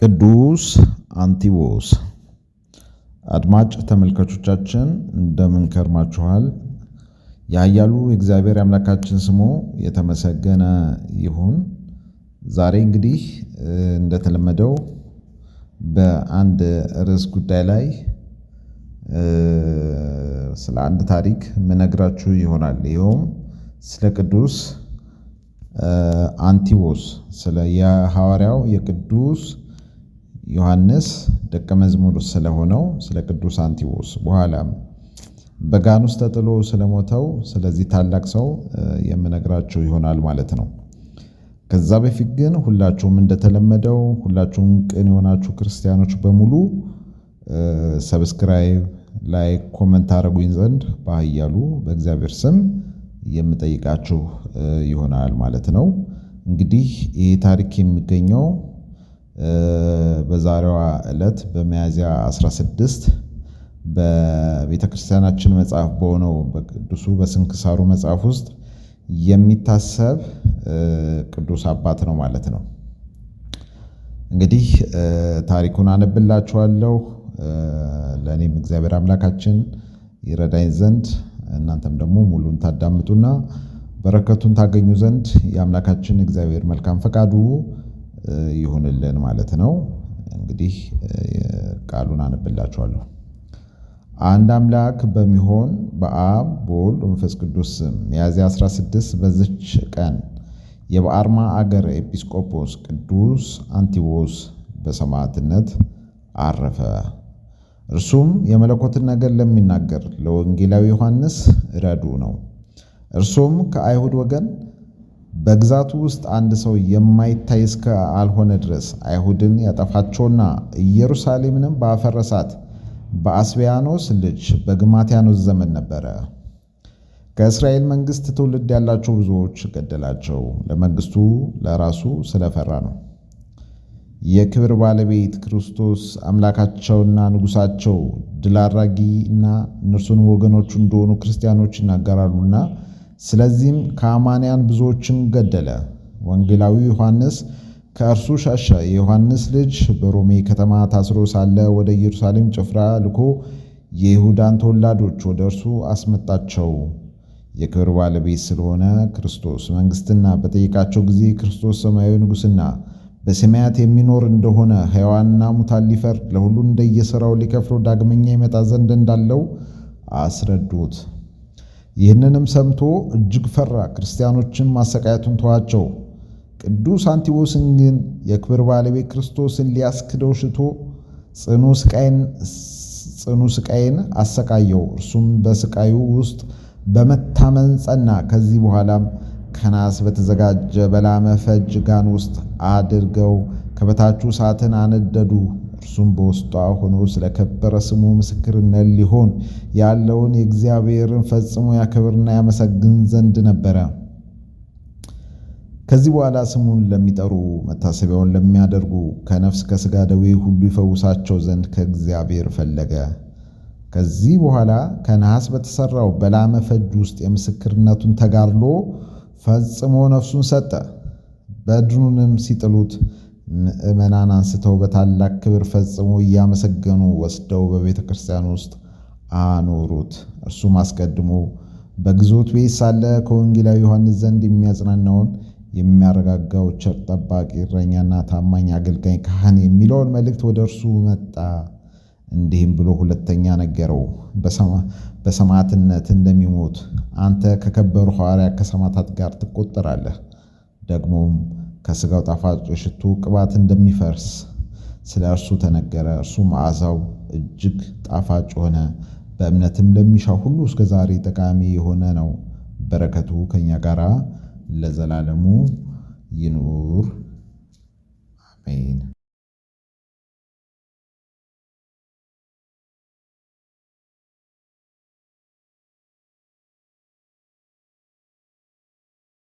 ቅዱስ አንቲዎስ። አድማጭ ተመልካቾቻችን እንደምን ከርማችኋል? ያያሉ የእግዚአብሔር አምላካችን ስሙ የተመሰገነ ይሁን። ዛሬ እንግዲህ እንደተለመደው በአንድ ርዕስ ጉዳይ ላይ ስለ አንድ ታሪክ ምነግራችሁ ይሆናል። ይኸውም ስለ ቅዱስ አንቲዎስ፣ ስለ የሐዋርያው የቅዱስ ዮሐንስ ደቀ መዝሙር ስለሆነው ስለ ቅዱስ አንቲዎስ፣ በኋላም በጋን ውስጥ ተጥሎ ስለሞተው ስለዚህ ታላቅ ሰው የምነግራችሁ ይሆናል ማለት ነው። ከዛ በፊት ግን ሁላችሁም እንደተለመደው ሁላችሁም ቅን የሆናችሁ ክርስቲያኖች በሙሉ ሰብስክራይብ፣ ላይክ፣ ኮመንት አድርጉኝ ዘንድ በኃያሉ በእግዚአብሔር ስም የምጠይቃችሁ ይሆናል ማለት ነው። እንግዲህ ይህ ታሪክ የሚገኘው በዛሬዋ ዕለት በሚያዝያ 16 በቤተ ክርስቲያናችን መጽሐፍ በሆነው በቅዱሱ በስንክሳሩ መጽሐፍ ውስጥ የሚታሰብ ቅዱስ አባት ነው ማለት ነው። እንግዲህ ታሪኩን አነብላችኋለሁ። ለእኔም እግዚአብሔር አምላካችን ይረዳኝ ዘንድ እናንተም ደግሞ ሙሉን ታዳምጡና በረከቱን ታገኙ ዘንድ የአምላካችን እግዚአብሔር መልካም ፈቃዱ ይሁንልን ማለት ነው። እንግዲህ ቃሉን አነብላችኋለሁ። አንድ አምላክ በሚሆን በአብ በወልድ በመንፈስ ቅዱስ ስም ሚያዝያ 16 በዚች ቀን የበአርማ አገር ኤጲስቆጶስ ቅዱስ አንቲዎስ በሰማዕትነት አረፈ። እርሱም የመለኮትን ነገር ለሚናገር ለወንጌላዊ ዮሐንስ ረዱ ነው። እርሱም ከአይሁድ ወገን በግዛቱ ውስጥ አንድ ሰው የማይታይ እስከ አልሆነ ድረስ አይሁድን ያጠፋቸውና ኢየሩሳሌምንም ባፈረሳት በአስቢያኖስ ልጅ በግማትያኖስ ዘመን ነበረ። ከእስራኤል መንግሥት ትውልድ ያላቸው ብዙዎች ገደላቸው። ለመንግሥቱ ለራሱ ስለፈራ ነው። የክብር ባለቤት ክርስቶስ አምላካቸውና ንጉሣቸው ድል አድራጊና እነርሱን ወገኖቹ እንደሆኑ ክርስቲያኖች ይናገራሉና ስለዚህም ከአማንያን ብዙዎችን ገደለ። ወንጌላዊ ዮሐንስ ከእርሱ ሸሸ። የዮሐንስ ልጅ በሮሜ ከተማ ታስሮ ሳለ ወደ ኢየሩሳሌም ጭፍራ ልኮ የይሁዳን ተወላጆች ወደ እርሱ አስመጣቸው። የክብር ባለቤት ስለሆነ ክርስቶስ መንግሥትና በጠየቃቸው ጊዜ ክርስቶስ ሰማያዊ ንጉሥና በሰማያት የሚኖር እንደሆነ ሕያዋንና ሙታን ሊፈርድ ለሁሉ እንደየሥራው ሊከፍለው ዳግመኛ ይመጣ ዘንድ እንዳለው አስረዱት። ይህንንም ሰምቶ እጅግ ፈራ። ክርስቲያኖችን ማሰቃየቱን ተዋቸው። ቅዱስ አንቲዎስን ግን የክብር ባለቤት ክርስቶስን ሊያስክደው ሽቶ ጽኑ ስቃይን አሰቃየው። እርሱም በስቃዩ ውስጥ በመታመን ጸና። ከዚህ በኋላም ከናስ በተዘጋጀ በላመ ፈጅ ጋን ውስጥ አድርገው ከበታቹ እሳትን አነደዱ። እርሱም በውስጧ ሆኖ ስለከበረ ስሙ ምስክርነት ሊሆን ያለውን የእግዚአብሔርን ፈጽሞ ያከብርና ያመሰግን ዘንድ ነበረ። ከዚህ በኋላ ስሙን ለሚጠሩ መታሰቢያውን ለሚያደርጉ ከነፍስ ከሥጋ ደዌ ሁሉ ይፈውሳቸው ዘንድ ከእግዚአብሔር ፈለገ። ከዚህ በኋላ ከነሐስ በተሠራው በላመ ፈጅ ውስጥ የምስክርነቱን ተጋድሎ ፈጽሞ ነፍሱን ሰጠ። በድኑንም ሲጥሉት ምዕመናን አንስተው በታላቅ ክብር ፈጽሞ እያመሰገኑ ወስደው በቤተ ክርስቲያን ውስጥ አኖሩት። እርሱም አስቀድሞ በግዞት ቤት ሳለ ከወንጌላዊ ዮሐንስ ዘንድ የሚያጽናናውን የሚያረጋጋው ቸር ጠባቂ እረኛና ታማኝ አገልጋይ ካህን የሚለውን መልእክት ወደ እርሱ መጣ። እንዲህም ብሎ ሁለተኛ ነገረው። በሰማዕትነት እንደሚሞት አንተ ከከበሩ ሐዋርያት ከሰማዕታት ጋር ትቆጠራለህ። ደግሞም ከሥጋው ጣፋጭ የሽቱ ቅባት እንደሚፈርስ ስለ እርሱ ተነገረ። እርሱ መዓዛው እጅግ ጣፋጭ ሆነ። በእምነትም ለሚሻው ሁሉ እስከ ዛሬ ጠቃሚ የሆነ ነው። በረከቱ ከእኛ ጋር ለዘላለሙ ይኑር አሜን።